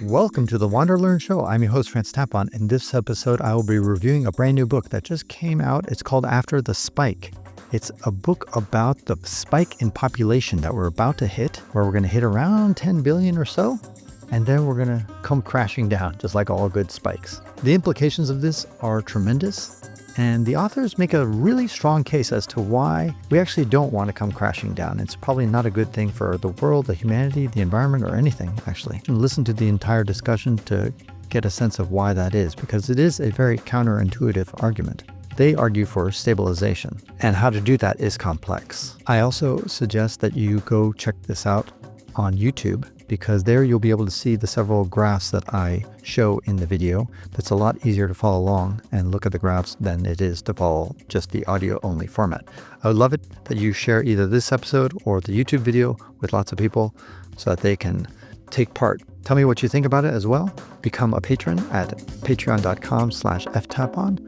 Welcome to the WanderLearn show. I'm your host, Tapon. In this episode, I will be reviewing a brand new book that just came out. It's called After the Spike. It's a book about the spike in population that we're about to hit, where we're going to hit around 10 billion or so, and then we're going to come crashing down, just like all good spikes. The implications of this are tremendous, and the authors make a really strong case as to why we actually don't want to come crashing down. It's probably not a good thing for the world, the humanity, the environment, or anything, actually. And listen to the entire discussion to get a sense of why that is, because it is a very counterintuitive argument. They argue for stabilization, and how to do that is complex. I also suggest that you go check this out on YouTube, because there you'll be able to see the several graphs that I show in the video. That's a lot easier to follow along and look at the graphs than it is to follow just the audio only format. I would love it that you share either this episode or the YouTube video with lots of people so that they can take part. Tell me what you think about it as well. Become a patron at patreon.com/ftapon.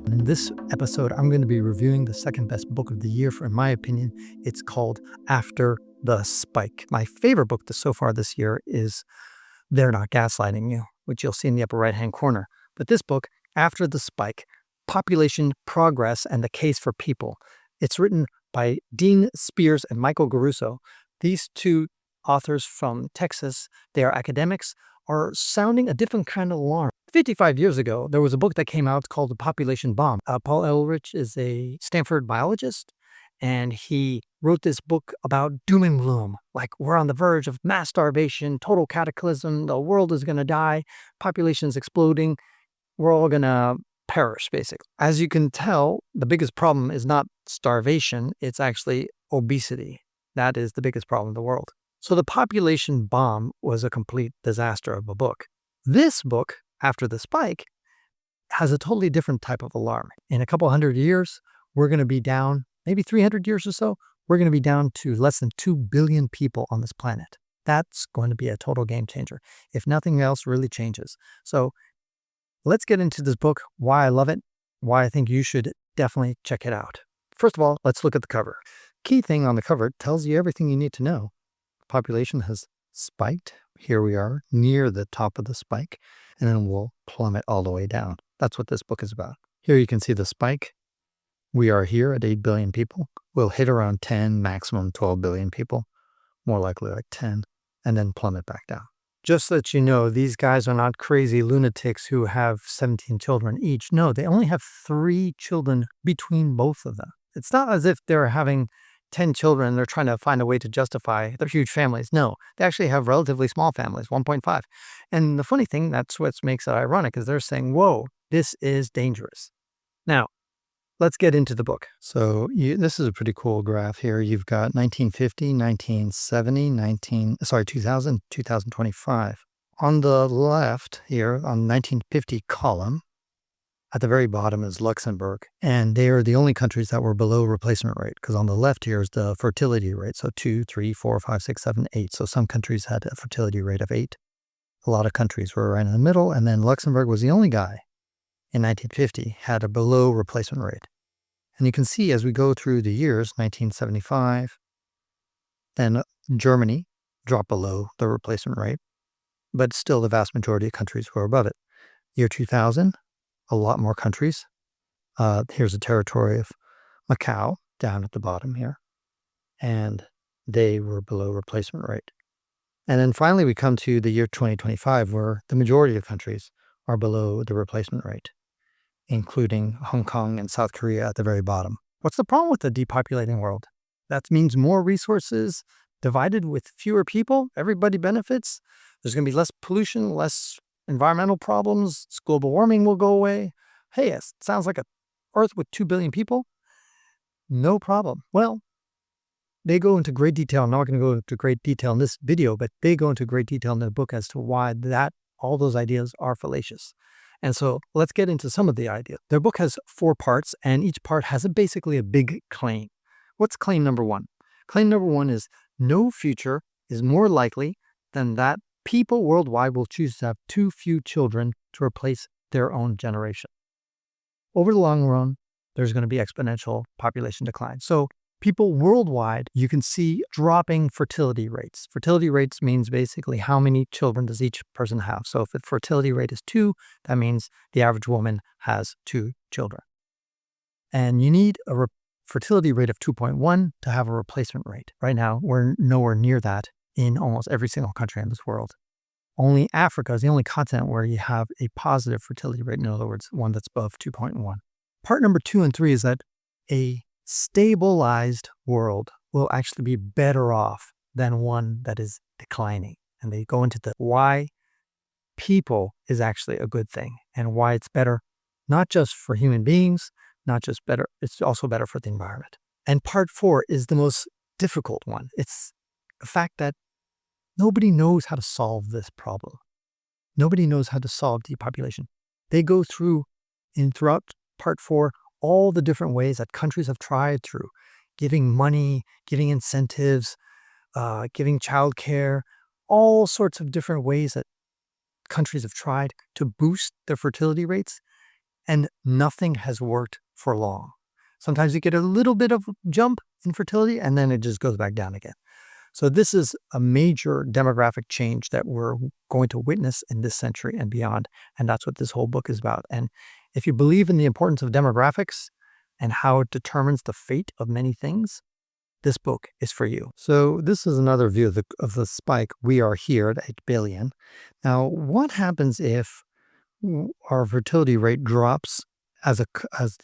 In this episode, I'm going to be reviewing the second best book of the year, in my opinion. It's called After the Spike. My favorite book so far this year is They're Not Gaslighting You, which you'll see in the upper right-hand corner. But this book, After the Spike, Population, Progress, and the Case for People. It's written by Dean Spears and Michael Geruso. These two authors from Texas, they are academics, are sounding a different kind of alarm. 55 years ago, there was a book that came out called The Population Bomb. Paul Ehrlich is a Stanford biologist, and he wrote this book about doom and gloom. Like, we're on the verge of mass starvation, total cataclysm, the world is going to die, population's exploding, we're all going to perish, basically. As you can tell, the biggest problem is not starvation, it's actually obesity. That is the biggest problem in the world. So The Population Bomb was a complete disaster of a book. This book, After the Spike, has a totally different type of alarm. In a couple hundred years, we're going to be down, maybe 300 years or so, we're going to be down to less than 2 billion people on this planet. That's going to be a total game changer if nothing else really changes. So let's get into this book, why I love it, why I think you should definitely check it out. First of all, let's look at the cover. Key thing on the cover tells you everything you need to know. Population has spiked. Here we are near the top of the spike, and then we'll plummet all the way down. That's what this book is about. Here you can see the spike. We are here at 8 billion people. We'll hit around 10, maximum 12 billion people, more likely like 10, and then plummet back down. Just so that you know, these guys are not crazy lunatics who have 17 children each. No, they only have 3 children between both of them. It's not as if they're having 10 children, they're trying to find a way to justify their huge families. No, they actually have relatively small families, 1.5. And the funny thing, that's what makes it ironic, is they're saying, whoa, this is dangerous. Now, let's get into the book. So this is a pretty cool graph here. You've got 1950, 1970, 2000, 2025. On the left here, on 1950 column, at the very bottom is Luxembourg, and they are the only countries that were below replacement rate, because on the left here is the fertility rate, so 2, 3, 4, 5, 6, 7, 8. So some countries had a fertility rate of 8. A lot of countries were right in the middle, and then Luxembourg was the only guy in 1950 had a below replacement rate. And you can see as we go through the years, 1975, then Germany dropped below the replacement rate, but still the vast majority of countries were above it. Year 2000, a lot more countries. Here's the territory of Macau down at the bottom here, and they were below replacement rate. And then finally we come to the year 2025, where the majority of countries are below the replacement rate, including Hong Kong and South Korea at the very bottom. What's the problem with the depopulating world? That means more resources divided with fewer people. Everybody benefits. There's going to be less pollution, less environmental problems. Global warming will go away. Hey, it sounds like an Earth with 2 billion people. No problem. Well, they go into great detail. I'm not going to go into great detail in this video, but they go into great detail in the book as to why all those ideas are fallacious. And so let's get into some of the ideas. Their book has 4 parts, and each part has basically a big claim. What's claim number 1? Claim number 1 is no future is more likely than that people worldwide will choose to have too few children to replace their own generation. Over the long run, there's going to be exponential population decline. So people worldwide, you can see dropping fertility rates. Fertility rates means basically how many children does each person have. So if the fertility rate is 2, that means the average woman has 2 children. And you need a fertility rate of 2.1 to have a replacement rate. Right now, we're nowhere near that in almost every single country in this world. Only Africa is the only continent where you have a positive fertility rate. In other words, one that's above 2.1. Part number 2 and 3 is that a stabilized world will actually be better off than one that is declining. And they go into the why people is actually a good thing and why it's better, not just for human beings, not just better, it's also better for the environment. And part 4 is the most difficult one. It's the fact that nobody knows how to solve this problem. Nobody knows how to solve depopulation. They go through, throughout part 4, all the different ways that countries have tried through giving money, giving incentives, giving childcare, all sorts of different ways that countries have tried to boost their fertility rates, and nothing has worked for long. Sometimes you get a little bit of jump in fertility, and then it just goes back down again. So this is a major demographic change that we're going to witness in this century and beyond. And that's what this whole book is about. And if you believe in the importance of demographics and how it determines the fate of many things, this book is for you. So this is another view of the spike. We are here at 8 billion. Now, what happens if our fertility rate drops as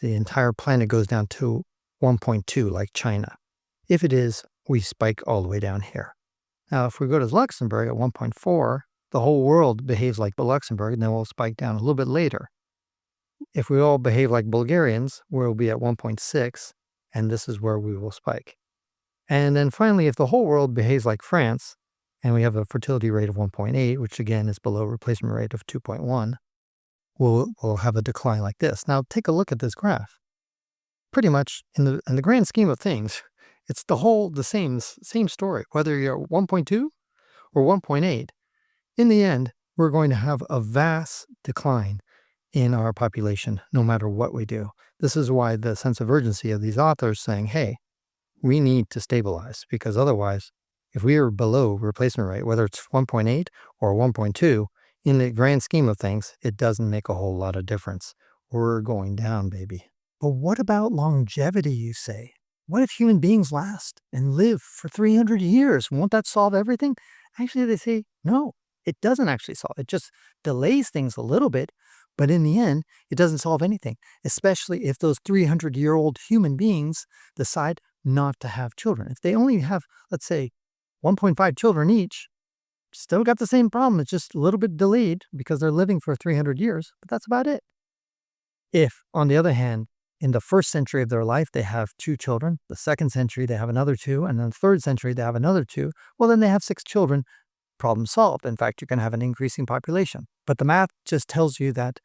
the entire planet goes down to 1.2 like China? If it is, we spike all the way down here. Now, if we go to Luxembourg at 1.4, the whole world behaves like Luxembourg, and then we'll spike down a little bit later. If we all behave like Bulgarians, we'll be at 1.6, and this is where we will spike. And then finally, if the whole world behaves like France, and we have a fertility rate of 1.8, which again is below replacement rate of 2.1, we'll have a decline like this. Now, take a look at this graph. Pretty much in the grand scheme of things, it's the same story. Whether you're 1.2 or 1.8, in the end, we're going to have a vast decline in our population, no matter what we do. This is why the sense of urgency of these authors saying, hey, we need to stabilize, because otherwise, if we are below replacement rate, whether it's 1.8 or 1.2, in the grand scheme of things, it doesn't make a whole lot of difference. We're going down, baby. But what about longevity, you say? What if human beings last and live for 300 years? Won't that solve everything? Actually, they say, no, it doesn't actually solve. It just delays things a little bit, but in the end, it doesn't solve anything, especially if those 300-year-old human beings decide not to have children. If they only have, let's say, 1.5 children each, still got the same problem. It's just a little bit delayed because they're living for 300 years, but that's about it. If, on the other hand, in the first century of their life, they have 2 children, the second century, they have another 2, and then the third century, they have another 2, well, then they have 6 children, problem solved. In fact, you can have an increasing population. But the math just tells you that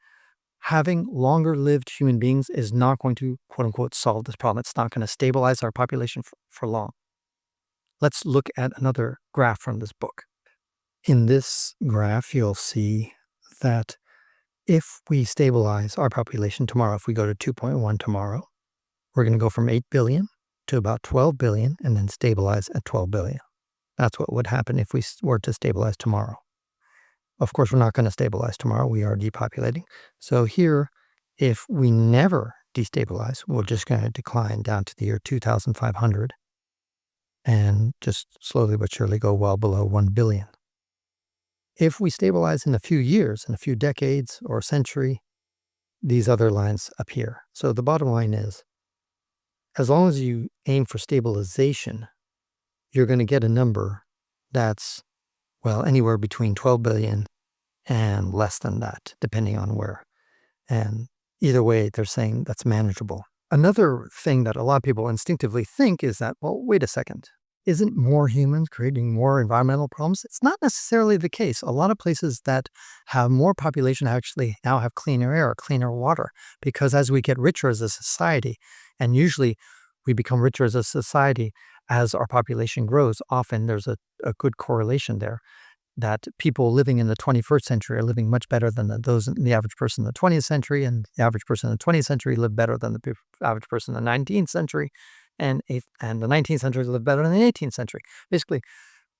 having longer lived human beings is not going to, quote unquote, solve this problem. It's not going to stabilize our population for long. Let's look at another graph from this book. In this graph, you'll see that if we stabilize our population tomorrow, if we go to 2.1 tomorrow, we're going to go from 8 billion to about 12 billion and then stabilize at 12 billion. That's what would happen if we were to stabilize tomorrow. Of course, we're not going to stabilize tomorrow. We are depopulating. So here, if we never destabilize, we're just going to decline down to the year 2500 and just slowly but surely go well below 1 billion. If we stabilize in a few years, in a few decades or a century, these other lines appear. So the bottom line is, as long as you aim for stabilization, you're going to get a number that's, well, anywhere between 12 billion and less than that, depending on where. And either way, they're saying that's manageable. Another thing that a lot of people instinctively think is that, well, wait a second. Isn't more humans creating more environmental problems? It's not necessarily the case. A lot of places that have more population actually now have cleaner air, cleaner water, because as we get richer as a society, and usually we become richer as a society as our population grows, often there's a good correlation there, that people living in the 21st century are living much better than the average person in the 20th century, and the average person in the 20th century lived better than the average person in the 19th century. and the 19th century lived better than the 18th century. Basically,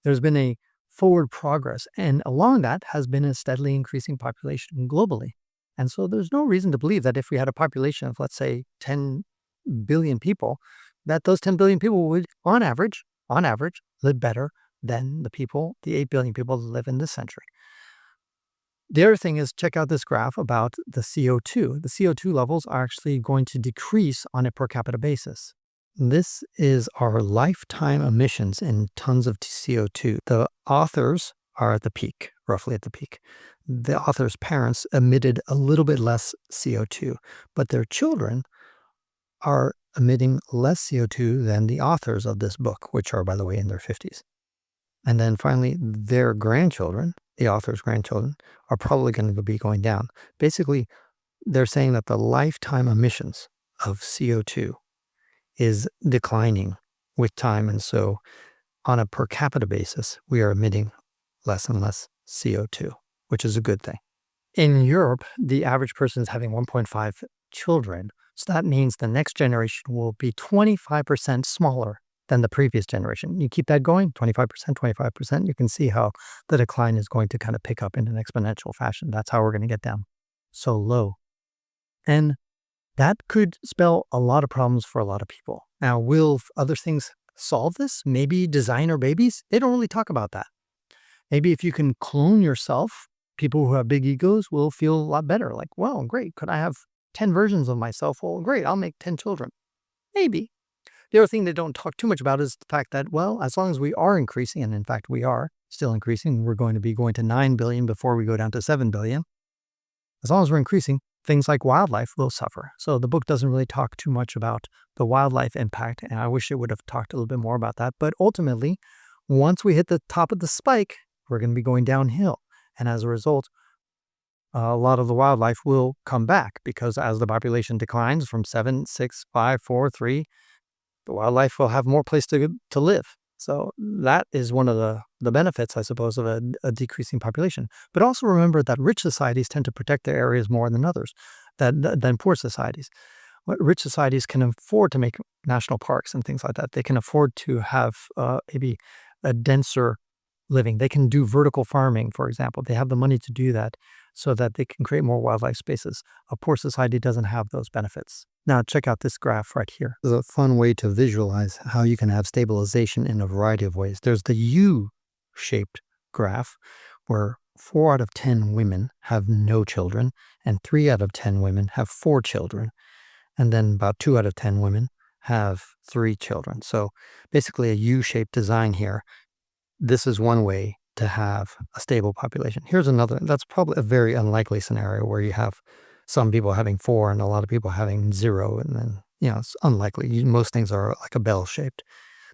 there's been a forward progress, and along that has been a steadily increasing population globally. And so there's no reason to believe that if we had a population of, let's say, 10 billion people, that those 10 billion people would, on average, live better than the 8 billion people that live in this century. The other thing is, check out this graph about the CO2. The CO2 levels are actually going to decrease on a per capita basis. This is our lifetime emissions in tons of CO2. The authors are at the peak, roughly at the peak. The author's parents emitted a little bit less CO2, but their children are emitting less CO2 than the authors of this book, which are, by the way, in their 50s. And then finally, their grandchildren, the author's grandchildren, are probably going to be going down. Basically, they're saying that the lifetime emissions of CO2 is declining with time. And so on a per capita basis, we are emitting less and less CO2, which is a good thing. In Europe, the average person is having 1.5 children. So that means the next generation will be 25% smaller than the previous generation. You keep that going, 25%, 25%, you can see how the decline is going to kind of pick up in an exponential fashion. That's how we're going to get down so low. And that could spell a lot of problems for a lot of people. Now, will other things solve this? Maybe designer babies? They don't really talk about that. Maybe if you can clone yourself, people who have big egos will feel a lot better. Like, well, great. Could I have 10 versions of myself? Well, great. I'll make 10 children. Maybe. The other thing they don't talk too much about is the fact that, well, as long as we are increasing, and in fact we are still increasing, we're going to be going to 9 billion before we go down to 7 billion. As long as we're increasing, things like wildlife will suffer. So the book doesn't really talk too much about the wildlife impact, and I wish it would have talked a little bit more about that. But ultimately, once we hit the top of the spike, we're going to be going downhill. And as a result, a lot of the wildlife will come back, because as the population declines from 7, 6, 5, 4, 3, the wildlife will have more place to live. So that is one of the benefits, I suppose, of a decreasing population. But also remember that rich societies tend to protect their areas more than others, than poor societies. Rich societies can afford to make national parks and things like that. They can afford to have maybe a denser living. They can do vertical farming, for example. They have the money to do that so that they can create more wildlife spaces. A poor society doesn't have those benefits. Now, check out this graph right here. This is a fun way to visualize how you can have stabilization in a variety of ways. There's the U-shaped graph, where 4 out of 10 women have no children, and 3 out of 10 women have 4 children. And then about 2 out of 10 women have 3 children. So basically a U-shaped design here. This is one way to have a stable population. Here's another. That's probably a very unlikely scenario where you have some people having 4 and a lot of people having 0. And then, it's unlikely. Most things are like a bell-shaped.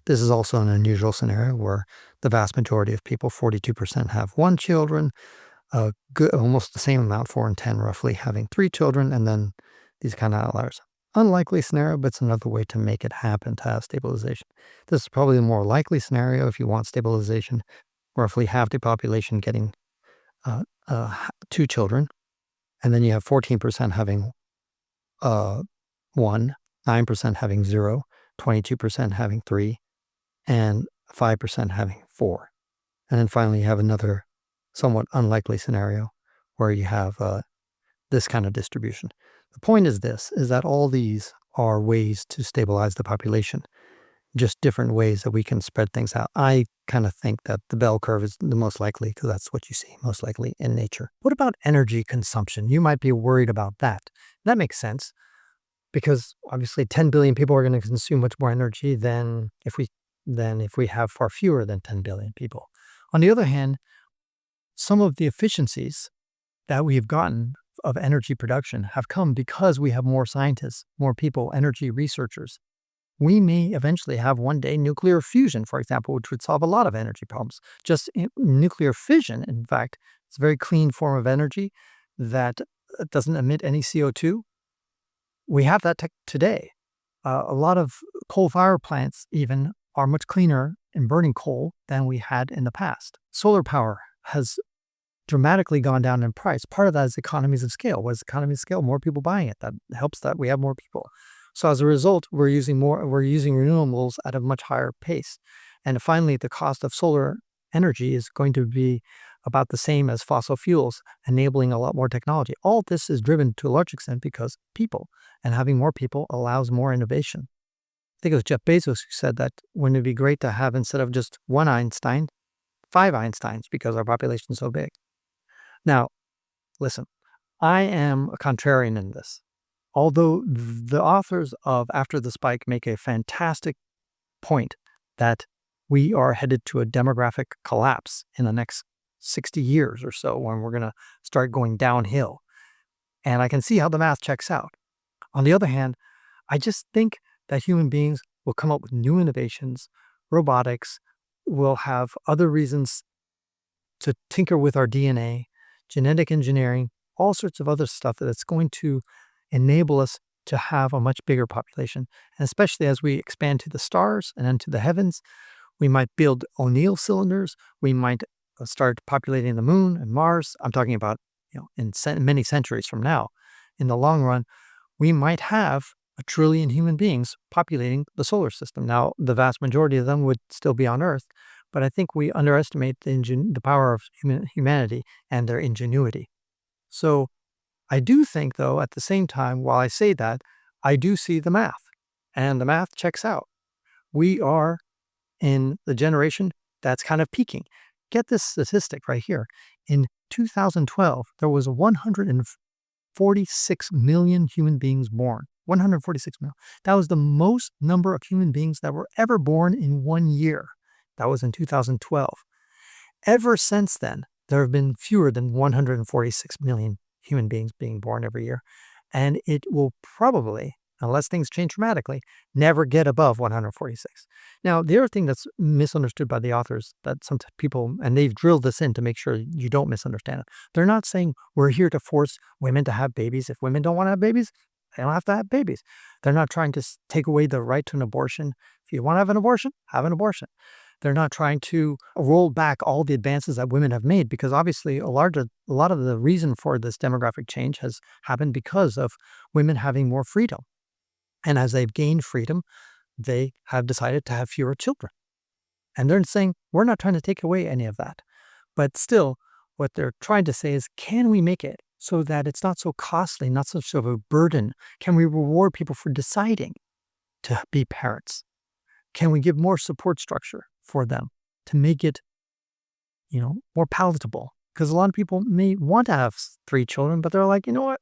This is also an unusual scenario where the vast majority of people, 42%, have 1 children, almost the same amount, 4 and 10 roughly, having 3 children, and then these kind of outliers. Unlikely scenario, but it's another way to make it happen to have stabilization. This is probably the more likely scenario if you want stabilization. Roughly half the population getting 2 children, and then you have 14% having 1, 9% having 0, 22% having 3, and 5% having 4. And then finally, you have another somewhat unlikely scenario where you have this kind of distribution. The point is that all these are ways to stabilize the population, just different ways that we can spread things out. I kind of think that the bell curve is the most likely, because that's what you see most likely in nature. What about energy consumption? You might be worried about that. That makes sense, because obviously 10 billion people are going to consume much more energy than if we have far fewer than 10 billion people. On the other hand, some of the efficiencies that we've gotten of energy production have come because we have more scientists, more people, energy researchers. We may eventually have one day nuclear fusion, for example, which would solve a lot of energy problems. Just nuclear fission, in fact, it's a very clean form of energy that doesn't emit any CO2. We have that today. A lot of coal-fired plants even are much cleaner in burning coal than we had in the past. Solar power has dramatically gone down in price. Part of that is economies of scale. What is economies of scale? More people buying it. That helps that we have more people. So as a result, we're using renewables at a much higher pace. And finally, the cost of solar energy is going to be about the same as fossil fuels, enabling a lot more technology. All this is driven to a large extent because people, and having more people allows more innovation. I think it was Jeff Bezos who said that wouldn't it be great to have, instead of just one Einstein, 5 Einsteins, because our population is so big. Now, listen, I am a contrarian in this. Although the authors of After the Spike make a fantastic point that we are headed to a demographic collapse in the next 60 years or so, when we're going to start going downhill. And I can see how the math checks out. On the other hand, I just think that human beings will come up with new innovations. Robotics will have other reasons to tinker with our DNA, genetic engineering, all sorts of other stuff that's going to enable us to have a much bigger population. And especially as we expand to the stars and into the heavens, we might build O'Neill cylinders. We might start populating the moon and Mars. I'm talking about, in many centuries from now. In the long run, we might have 1 trillion human beings populating the solar system. Now, the vast majority of them would still be on Earth, but I think we underestimate the power of humanity and their ingenuity. So I do think, though, at the same time, while I say that, I do see the math, and the math checks out. We are in the generation that's kind of peaking. Get this statistic right here. In 2012, there was 146 million human beings born. 146 million. That was the most number of human beings that were ever born in 1 year. That was in 2012. Ever since then, there have been fewer than 146 million human beings being born every year. And it will probably, unless things change dramatically, never get above 146. Now, the other thing that's misunderstood by the authors, that some people, and they've drilled this in to make sure you don't misunderstand it, they're not saying we're here to force women to have babies. If women don't want to have babies, they don't have to have babies. They're not trying to take away the right to an abortion. If you want to have an abortion, have an abortion. They're not trying to roll back all the advances that women have made, because obviously a lot of the reason for this demographic change has happened because of women having more freedom. And as they've gained freedom, they have decided to have fewer children. And they're saying, we're not trying to take away any of that. But still, what they're trying to say is, can we make it so that it's not so costly, not such of a burden? Can we reward people for deciding to be parents? Can we give more support structure for them to make it, more palatable? Because a lot of people may want to have 3 children, but they're like, you know what?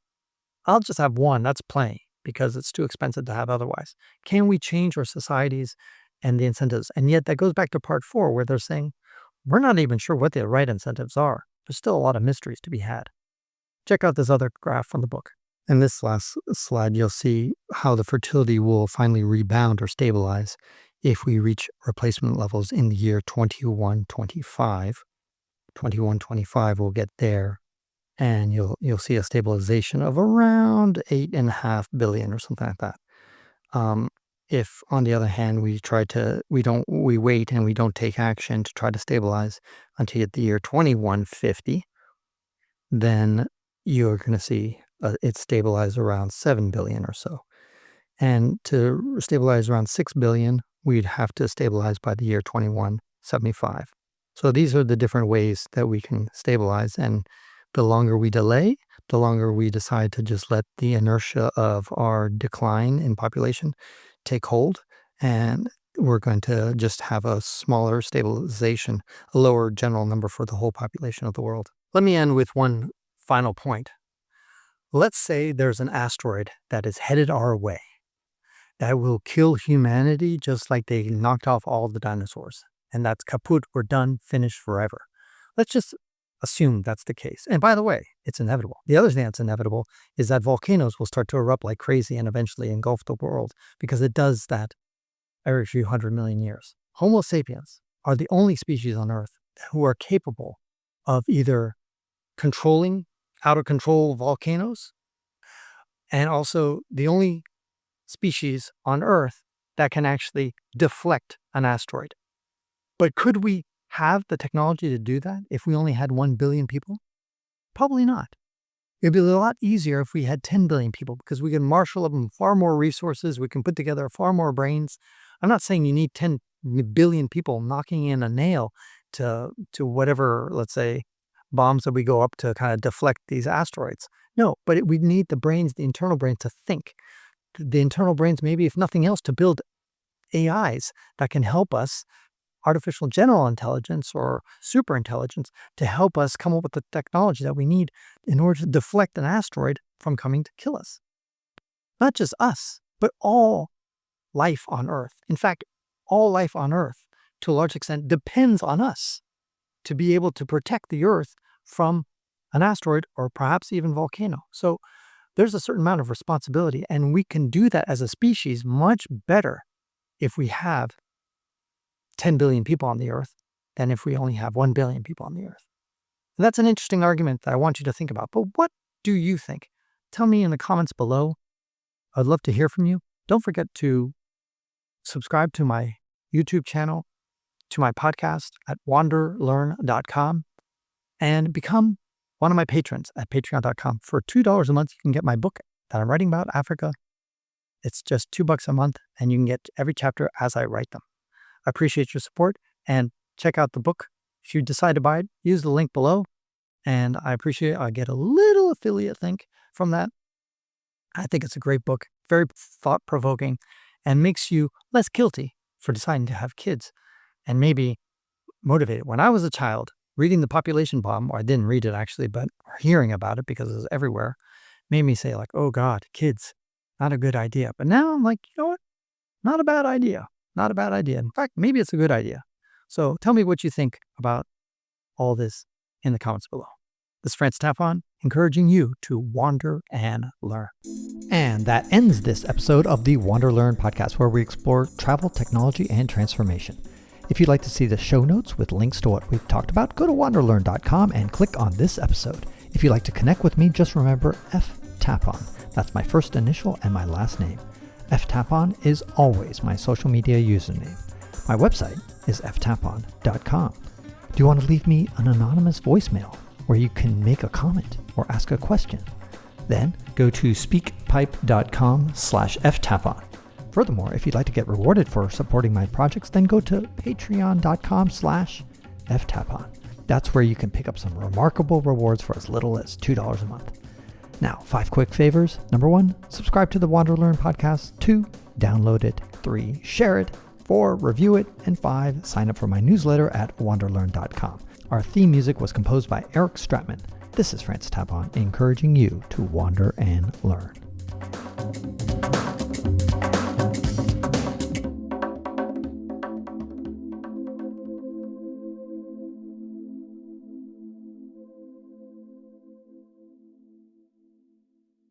I'll just have 1. That's plenty, because it's too expensive to have otherwise. Can we change our societies and the incentives? And yet that goes back to part 4, where they're saying, we're not even sure what the right incentives are. There's still a lot of mysteries to be had. Check out this other graph from the book. In this last slide, you'll see how the fertility will finally rebound or stabilize if we reach replacement levels in the year 2125. 2125 will get there, and you'll see a stabilization of around 8.5 billion or something like that. If, on the other hand, we wait and we don't take action to try to stabilize until you get the year 2150, then you're going to see it stabilize around 7 billion or so. And to stabilize around 6 billion, we'd have to stabilize by the year 2175. So these are the different ways that we can stabilize. And the longer we delay, the longer we decide to just let the inertia of our decline in population take hold, and we're going to just have a smaller stabilization, a lower general number for the whole population of the world. Let me end with one final point. Let's say there's an asteroid that is headed our way that will kill humanity just like they knocked off all the dinosaurs. And that's kaput, we're done, finished forever. Let's just assume that's the case. And by the way, it's inevitable. The other thing that's inevitable is that volcanoes will start to erupt like crazy and eventually engulf the world, because it does that every few 100 million years. Homo sapiens are the only species on Earth who are capable of either controlling out of control volcanoes, and also the only species on Earth that can actually deflect an asteroid. But could we have the technology to do that if we only had 1 billion people? Probably not. It'd be a lot easier if we had 10 billion people because we can marshal them far more resources. We can put together far more brains. I'm not saying you need 10 billion people knocking in a nail to whatever, let's say, bombs that we go up to kind of deflect these asteroids. No, but we need the brains, the internal brains to think. The internal brains, maybe if nothing else, to build AIs that can help us, artificial general intelligence or super intelligence, to help us come up with the technology that we need in order to deflect an asteroid from coming to kill us. Not just us, but all life on Earth. In fact, all life on Earth, to a large extent, depends on us to be able to protect the Earth from an asteroid or perhaps even volcano. So there's a certain amount of responsibility, and we can do that as a species much better if we have 10 billion people on the Earth than if we only have 1 billion people on the Earth. And that's an interesting argument that I want you to think about. But what do you think? Tell me in the comments below. I'd love to hear from you. Don't forget to subscribe to my YouTube channel, to my podcast at WanderLearn.com, and become one of my patrons at patreon.com. For $2 a month, you can get my book that I'm writing about Africa. It's just $2 a month, and you can get every chapter as I write them. I appreciate your support, and check out the book. If you decide to buy it, use the link below, and I get a little affiliate link from that. I think it's a great book, very thought-provoking, and makes you less guilty for deciding to have kids, and maybe motivated. When I was a child, reading The Population Bomb, or I didn't read it actually, but hearing about it because it was everywhere, made me say like, oh God, kids, not a good idea. But now I'm like, you know what? Not a bad idea. Not a bad idea. In fact, maybe it's a good idea. So tell me what you think about all this in the comments below. This is Francis Tapon, encouraging you to wander and learn. And that ends this episode of the WanderLearn podcast, where we explore travel, technology, and transformation. If you'd like to see the show notes with links to what we've talked about, go to WanderLearn.com and click on this episode. If you'd like to connect with me, just remember Tapon. That's my first initial and my last name. Tapon is always my social media username. My website is ftapon.com. Do you want to leave me an anonymous voicemail where you can make a comment or ask a question? Then go to speakpipe.com/ftapon. Furthermore, if you'd like to get rewarded for supporting my projects, then go to patreon.com/ftapon. That's where you can pick up some remarkable rewards for as little as $2 a month. Now, 5 quick favors. Number 1, subscribe to the WanderLearn podcast. 2, download it. 3, share it. 4, review it. And 5, sign up for my newsletter at wanderlearn.com. Our theme music was composed by Eric Stratman. This is Francis Tapon, encouraging you to wander and learn.